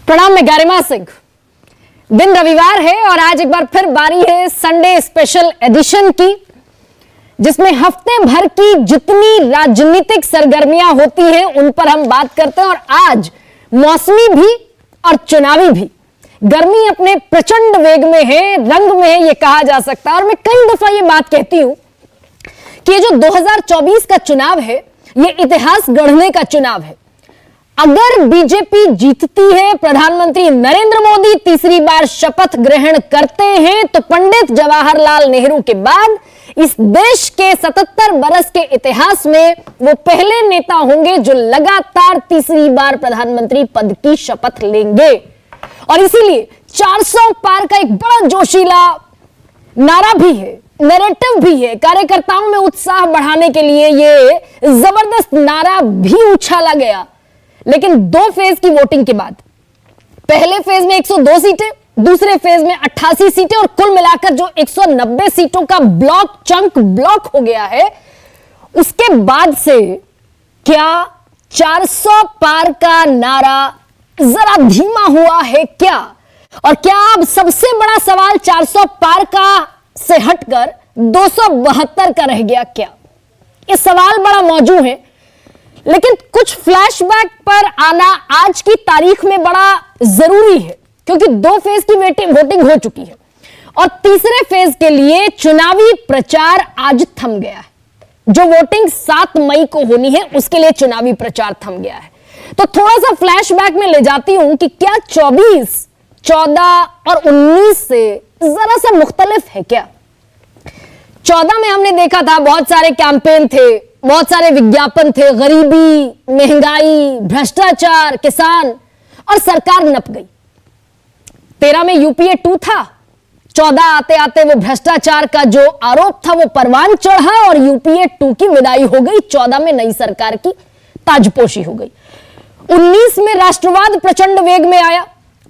प्रणाम, मैं गरिमा सिंह। दिन रविवार है और आज एक बार फिर बारी है संडे स्पेशल एडिशन की, जिसमें हफ्ते भर की जितनी राजनीतिक सरगर्मियां होती हैं उन पर हम बात करते हैं। और आज मौसमी भी और चुनावी भी गर्मी अपने प्रचंड वेग में है, रंग में है, ये कहा जा सकता है। और मैं कई दफा ये बात कहती हूं कि ये जो 2024 का चुनाव है, ये इतिहास गढ़ने का चुनाव है। अगर बीजेपी जीतती है, प्रधानमंत्री नरेंद्र मोदी तीसरी बार शपथ ग्रहण करते हैं, तो पंडित जवाहरलाल नेहरू के बाद इस देश के 77 बरस के इतिहास में वो पहले नेता होंगे जो लगातार तीसरी बार प्रधानमंत्री पद की शपथ लेंगे। और इसीलिए 400 पार का एक बड़ा जोशीला नारा भी है, नैरेटिव भी है। कार्यकर्ताओं में उत्साह बढ़ाने के लिए ये जबरदस्त नारा भी उछाला गया। लेकिन दो फेज की वोटिंग के बाद, पहले फेज में 102 सीटें, दूसरे फेज में 88 सीटें और कुल मिलाकर जो 190 सीटों का ब्लॉक हो गया है, उसके बाद से क्या 400 पार का नारा जरा धीमा हुआ है क्या? और क्या अब सबसे बड़ा सवाल 400 पार का से हटकर 272 का रह गया क्या? ये सवाल बड़ा मौजू है। लेकिन कुछ फ्लैशबैक पर आना आज की तारीख में बड़ा जरूरी है, क्योंकि दो फेज की वोटिंग हो चुकी है और तीसरे फेज के लिए चुनावी प्रचार आज थम गया है। जो वोटिंग 7 मई को होनी है, उसके लिए चुनावी प्रचार थम गया है। तो थोड़ा सा फ्लैशबैक में ले जाती हूं कि क्या 24, 14 और 19 से जरा सा मुख्तलिफ है क्या? 14 में हमने देखा था बहुत सारे कैंपेन थे, बहुत सारे विज्ञापन थे, गरीबी, महंगाई, भ्रष्टाचार, किसान, और सरकार नप गई। 13 में यूपीए 2 था, 14 आते आते वो भ्रष्टाचार का जो आरोप था वो परवान चढ़ा और यूपीए 2 की विदाई हो गई। 14 में नई सरकार की ताजपोशी हो गई। 19 में राष्ट्रवाद प्रचंड वेग में आया।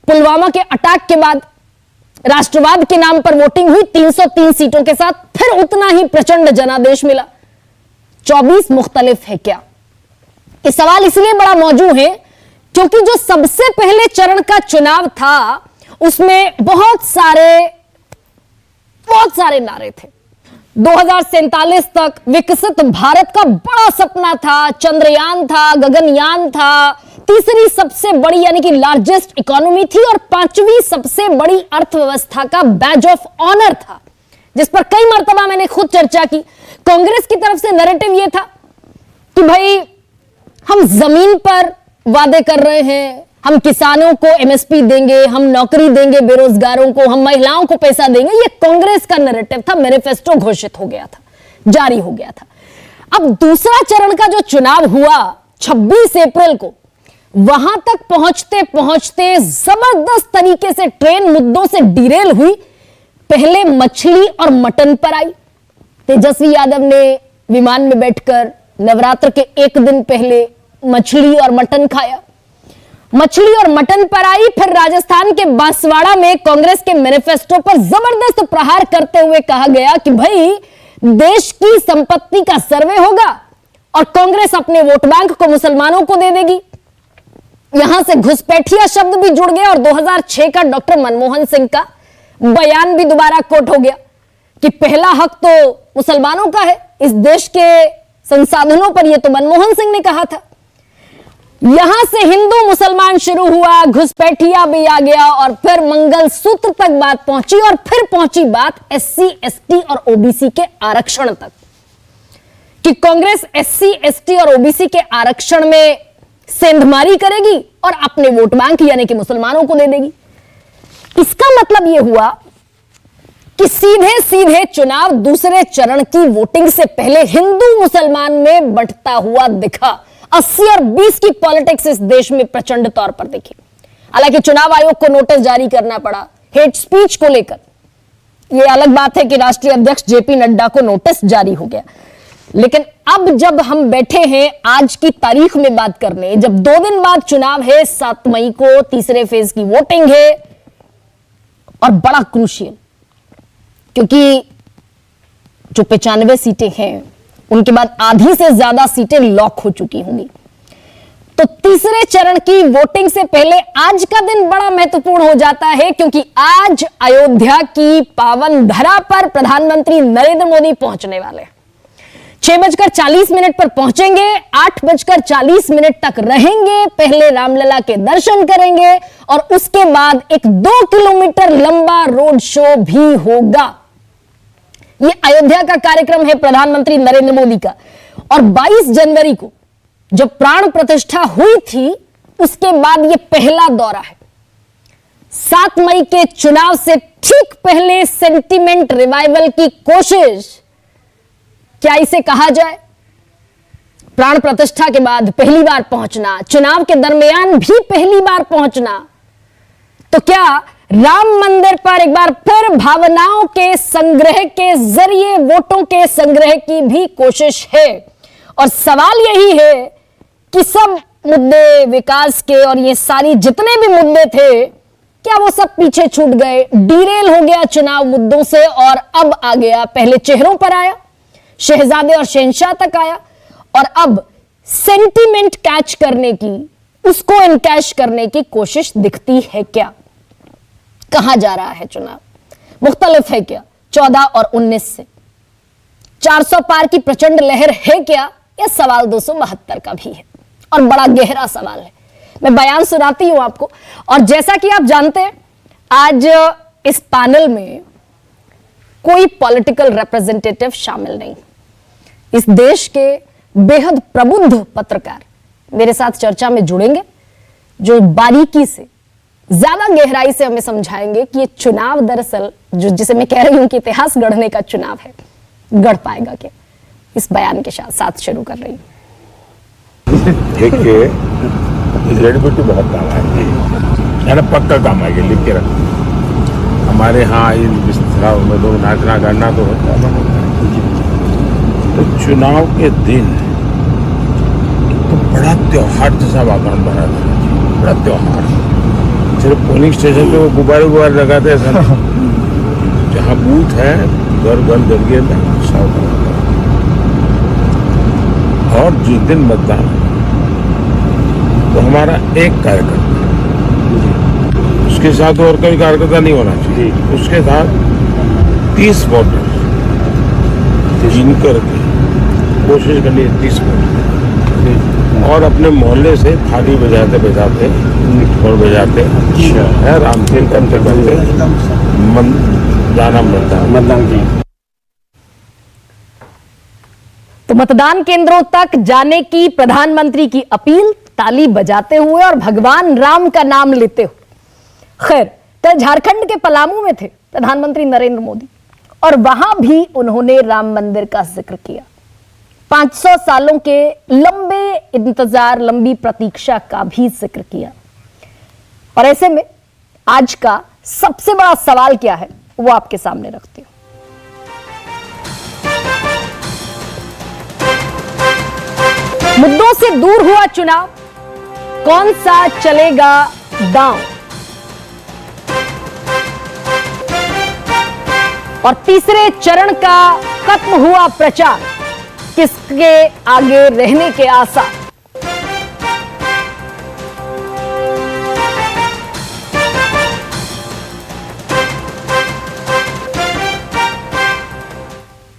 पुलवामा के अटैक के बाद राष्ट्रवाद के नाम पर वोटिंग हुई 303 सीटों के साथ, फिर उतना ही प्रचंड जनादेश मिला। 24 मुख्तलिफ है क्या? ये सवाल इसलिए बड़ा मौजू है क्योंकि जो सबसे पहले चरण का चुनाव था उसमें बहुत सारे नारे थे। 2047 तक विकसित भारत का बड़ा सपना था, चंद्रयान था, गगनयान था, तीसरी सबसे बड़ी यानी कि लार्जेस्ट इकोनॉमी थी और 5वीं सबसे बड़ी अर्थव्यवस्था का बैज ऑफ ऑनर था, जिस पर कई मर्तबा मैंने खुद चर्चा की। कांग्रेस की तरफ से नैरेटिव यह था कि भाई हम जमीन पर वादे कर रहे हैं, हम किसानों को एमएसपी देंगे, हम नौकरी देंगे बेरोजगारों को, हम महिलाओं को पैसा देंगे। यह कांग्रेस का नैरेटिव था, मैनिफेस्टो घोषित हो गया था, जारी हो गया था। अब दूसरा चरण का जो चुनाव हुआ 26 अप्रैल को, वहां तक पहुंचते पहुंचते जबरदस्त तरीके से ट्रेन मुद्दों से डिरेल हुई। पहले मछली और मटन पर आई। तेजस्वी यादव ने विमान में बैठकर नवरात्र के एक दिन पहले मछली और मटन खाया। मछली और मटन पर आई। फिर राजस्थान के बांसवाड़ा में कांग्रेस के मैनिफेस्टो पर जबरदस्त प्रहार करते हुए कहा गया कि भाई देश की संपत्ति का सर्वे होगा और कांग्रेस अपने वोट बैंक को मुसलमानों को दे देगी। यहां से घुसपैठिया शब्द भी जुड़ गया और 2006 का डॉक्टर मनमोहन सिंह का बयान भी दोबारा कोट हो गया कि पहला हक तो मुसलमानों का है इस देश के संसाधनों पर। यह तो मनमोहन सिंह ने कहा था। यहां से हिंदू मुसलमान शुरू हुआ, घुसपैठिया भी आ गया और फिर मंगलसूत्र तक बात पहुंची और फिर पहुंची बात एससी, एसटी और ओबीसी के आरक्षण तक कि कांग्रेस एससी, एसटी और ओबीसी के आरक्षण में सेंधमारी करेगी और अपने वोट बैंक यानी कि मुसलमानों को दे देगी। इसका मतलब यह हुआ कि सीधे सीधे चुनाव दूसरे चरण की वोटिंग से पहले हिंदू मुसलमान में बंटता हुआ दिखा। 80 और 20 की पॉलिटिक्स इस देश में प्रचंड तौर पर दिखी। हालांकि चुनाव आयोग को नोटिस जारी करना पड़ा हेट स्पीच को लेकर। यह अलग बात है कि राष्ट्रीय अध्यक्ष जेपी नड्डा को नोटिस जारी हो गया। लेकिन अब जब हम बैठे हैं आज की तारीख में बात करने, जब 2 दिन बाद चुनाव है, 7 मई को तीसरे फेज की वोटिंग है और बड़ा क्रूशियल, क्योंकि जो 95 सीटें हैं उनके बाद आधी से ज्यादा सीटें लॉक हो चुकी होंगी। तो तीसरे चरण की वोटिंग से पहले आज का दिन बड़ा महत्वपूर्ण हो जाता है, क्योंकि आज अयोध्या की पावन धरा पर प्रधानमंत्री नरेंद्र मोदी पहुंचने वाले हैं। 6:40 पर पहुंचेंगे, 8:40 तक रहेंगे, पहले रामलला के दर्शन करेंगे और उसके बाद एक 2 किलोमीटर लंबा रोड शो भी होगा। यह अयोध्या का कार्यक्रम है प्रधानमंत्री नरेंद्र मोदी का। और 22 जनवरी को जब प्राण प्रतिष्ठा हुई थी, उसके बाद यह पहला दौरा है। 7 मई के चुनाव से ठीक पहले सेंटिमेंट रिवाइवल की कोशिश, क्या इसे कहा जाए? प्राण प्रतिष्ठा के बाद पहली बार पहुंचना, चुनाव के दरमियान भी पहली बार पहुंचना, तो क्या राम मंदिर पर एक बार फिर भावनाओं के संग्रह के जरिए वोटों के संग्रह की भी कोशिश है? और सवाल यही है कि सब मुद्दे विकास के और ये सारी जितने भी मुद्दे थे, क्या वो सब पीछे छूट गए? डीरेल हो गया चुनाव मुद्दों से और अब आ गया, पहले चेहरों पर आया, शहजादे और शहंशाह तक आया, और अब सेंटीमेंट कैच करने की, उसको इनकैश करने की कोशिश दिखती है क्या? कहां जा रहा है चुनाव? मुख्तलिफ है क्या 14 और 19 से? 400 पार की प्रचंड लहर है क्या? यह सवाल 272 का भी है और बड़ा गहरा सवाल है। मैं बयान सुनाती हूं आपको। और जैसा कि आप जानते हैं, आज इस पैनल में कोई पॉलिटिकल रिप्रेजेंटेटिव शामिल नहीं। इस देश के बेहद प्रबुद्ध पत्रकार मेरे साथ चर्चा में जुड़ेंगे, जो बारीकी से, ज्यादा गहराई से हमें समझाएंगे कि ये चुनाव दरअसल, जो जिसे मैं कह रही हूं कि इतिहास गढ़ने का चुनाव है, गढ़ पाएगा क्या? इस बयान के साथ शुरू कर रही हूं। देखिए, जड़ीबूटी बहुत काम आएगी, पक्का काम आएगी, लिख के रखो। हमारे यहाँ में तो नाचना गाना तो होता है, तो चुनाव के दिन तो बड़ा त्योहार जैसा वातावरण बना देना चाहिए, बड़ा त्योहार। सिर्फ पोलिंग स्टेशन पे वो गुब्बारे लगाते ऐसा नहीं, जहाँ बूथ है घर घर जरिए में सब। और जिस दिन मतदान, तो हमारा एक कार्यकर्ता, उसके साथ और कोई कार्यकर्ता नहीं होना चाहिए, उसके साथ 30 वोटर जिन करके कोशिश करनी है, 30 वोटर, और अपने मोहल्ले से थाली बजाते बजाते और बजाते है राम के करते करते जाना मतदान की। तो मतदान केंद्रों तक जाने की प्रधानमंत्री की अपील, ताली बजाते हुए और भगवान राम का नाम लेते हुए। खैर, कल झारखंड के पलामू में थे प्रधानमंत्री नरेंद्र मोदी, और वहां भी उन्होंने राम मंदिर का जिक्र किया। 500 सालों के लंबे इंतजार, लंबी प्रतीक्षा का भी जिक्र किया। और ऐसे में आज का सबसे बड़ा सवाल क्या है, वो आपके सामने रखती हूं। मुद्दों से दूर हुआ चुनाव, कौन सा चलेगा दांव? और तीसरे चरण का खत्म हुआ प्रचार, किसके आगे रहने के आसार?